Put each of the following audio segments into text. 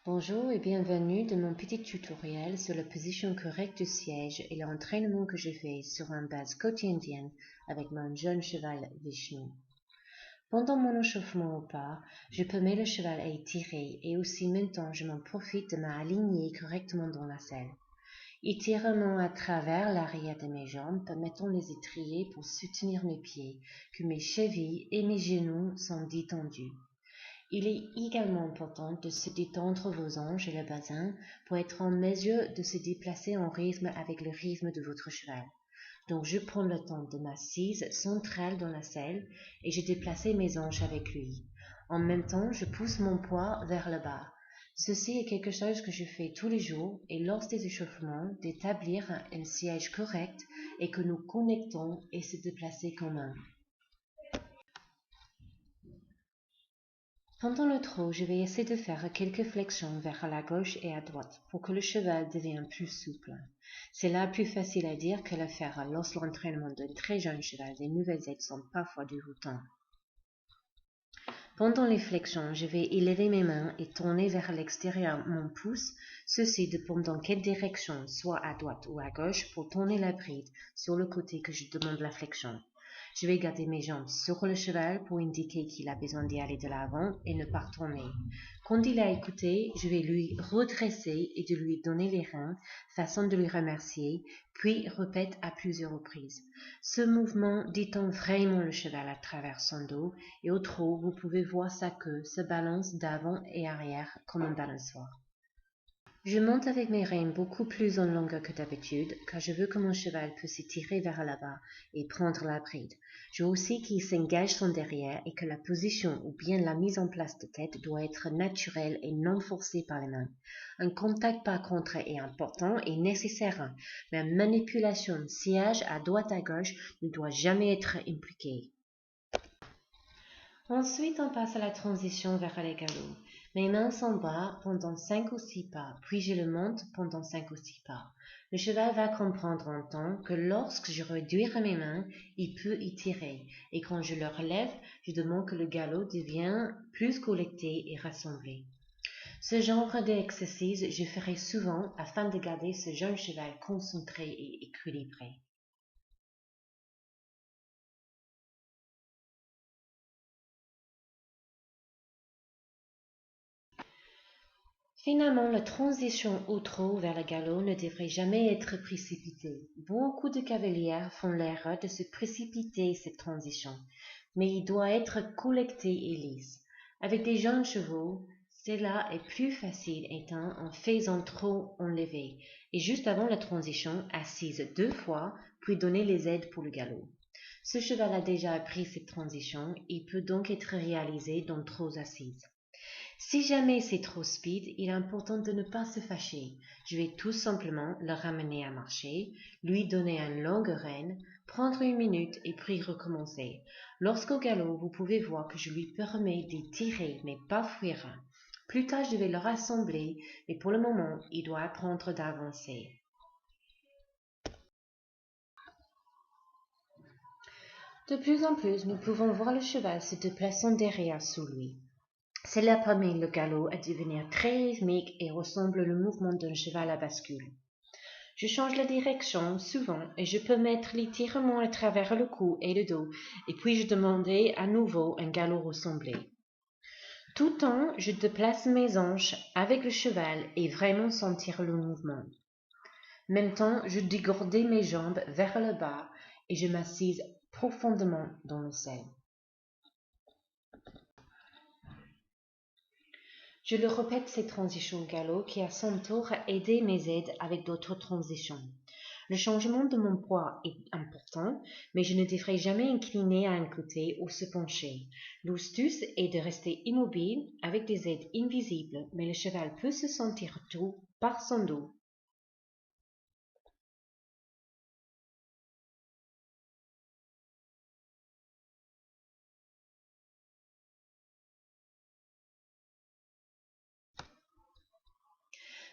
Bonjour et bienvenue dans mon petit tutoriel sur la position correcte du siège et l'entraînement que je fais sur une base quotidienne avec mon jeune cheval Vishnu. Pendant mon échauffement au pas, je permets le cheval à étirer et aussi maintenant je m'en profite de m'aligner correctement dans la selle. Étirement à travers l'arrière de mes jambes permettant les étriers pour soutenir mes pieds, que mes chevilles et mes genoux sont détendus. Il est également important de se détendre vos hanches et le bassin pour être en mesure de se déplacer en rythme avec le rythme de votre cheval. Donc je prends le temps de m'assise centrale dans la selle et je déplace mes hanches avec lui. En même temps, je pousse mon poids vers le bas. Ceci est quelque chose que je fais tous les jours et lors des échauffements d'établir un siège correct et que nous connectons et se déplacer comme un. Pendant le trot, je vais essayer de faire quelques flexions vers la gauche et à droite pour que le cheval devienne plus souple. C'est là plus facile à dire que à faire lorsque l'entraînement d'un très jeune cheval des nouvelles aides sont parfois déroutants. Pendant les flexions, je vais élever mes mains et tourner vers l'extérieur mon pouce, ceci dépend dans quelle direction, soit à droite ou à gauche, pour tourner la bride sur le côté que je demande la flexion. Je vais garder mes jambes sur le cheval pour indiquer qu'il a besoin d'y aller de l'avant et ne pas tourner. Quand il a écouté, je vais lui redresser et de lui donner les reins, façon de lui remercier, puis répète à plusieurs reprises. Ce mouvement détend vraiment le cheval à travers son dos et au trot, vous pouvez voir sa queue se balance d'avant et arrière comme un balançoire. Je monte avec mes rênes beaucoup plus en longueur que d'habitude, car je veux que mon cheval puisse s'étirer vers là-bas et prendre la bride. Je veux aussi qu'il s'engage son derrière et que la position ou bien la mise en place de tête doit être naturelle et non forcée par les mains. Un contact par contre est important et nécessaire, mais une manipulation de siège à droite à gauche ne doit jamais être impliquée. Ensuite, on passe à la transition vers les galops. Mes mains sont bas pendant 5 ou 6 pas, puis je le monte pendant 5 ou 6 pas. Le cheval va comprendre en temps que lorsque je réduirai mes mains, il peut y tirer, et quand je le relève, je demande que le galop devienne plus collecté et rassemblé. Ce genre d'exercice, je ferai souvent afin de garder ce jeune cheval concentré et équilibré. Finalement, la transition au trot vers le galop ne devrait jamais être précipitée. Beaucoup de cavaliers font l'erreur de se précipiter cette transition, mais il doit être collecté et lisse. Avec des jeunes chevaux, cela est plus facile étant en faisant trop enlever et juste avant la transition, assise 2 fois, puis donner les aides pour le galop. Ce cheval a déjà appris cette transition, il peut donc être réalisé dans trop assises. Si jamais c'est trop speed, il est important de ne pas se fâcher. Je vais tout simplement le ramener à marcher, lui donner un long renne, prendre 1 minute et puis recommencer. Lorsqu'au galop, vous pouvez voir que je lui permets d'étirer mais pas fuir. Plus tard, je vais le rassembler, mais pour le moment, il doit apprendre d'avancer. De plus en plus, nous pouvons voir le cheval se déplaçant derrière sous lui. Cela permet le galop à devenir très rythmique et ressemble au mouvement d'un cheval à bascule. Je change la direction souvent et je peux mettre l'étirement à travers le cou et le dos et puis je demandais à nouveau un galop ressemblé. Tout le temps, je déplace mes hanches avec le cheval et vraiment sentir le mouvement. En même temps, je dégourdis mes jambes vers le bas et je m'assise profondément dans le sel. Je le répète ces transitions galop qui à son tour a aidé mes aides avec d'autres transitions. Le changement de mon poids est important, mais je ne devrais jamais incliner à un côté ou se pencher. L'astuce est de rester immobile avec des aides invisibles, mais le cheval peut se sentir tout par son dos.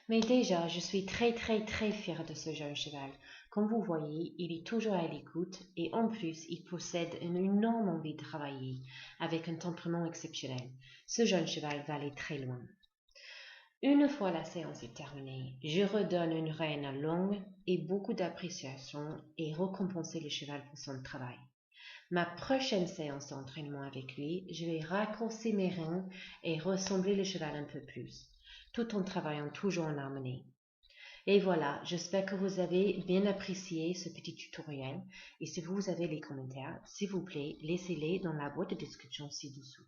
Mais déjà, je suis très fière de ce jeune cheval. Comme vous voyez, il est toujours à l'écoute et en plus, il possède une énorme envie de travailler avec un tempérament exceptionnel. Ce jeune cheval va aller très loin. Une fois la séance est terminée, je redonne une reine longue et beaucoup d'appréciation et récompenser le cheval pour son travail. Ma prochaine séance d'entraînement avec lui, je vais raccourcir mes reins et ressembler le cheval un peu plus, tout en travaillant toujours en harmonie. Et voilà, j'espère que vous avez bien apprécié ce petit tutoriel. Et si vous avez les commentaires, s'il vous plaît, laissez-les dans la boîte de description ci-dessous.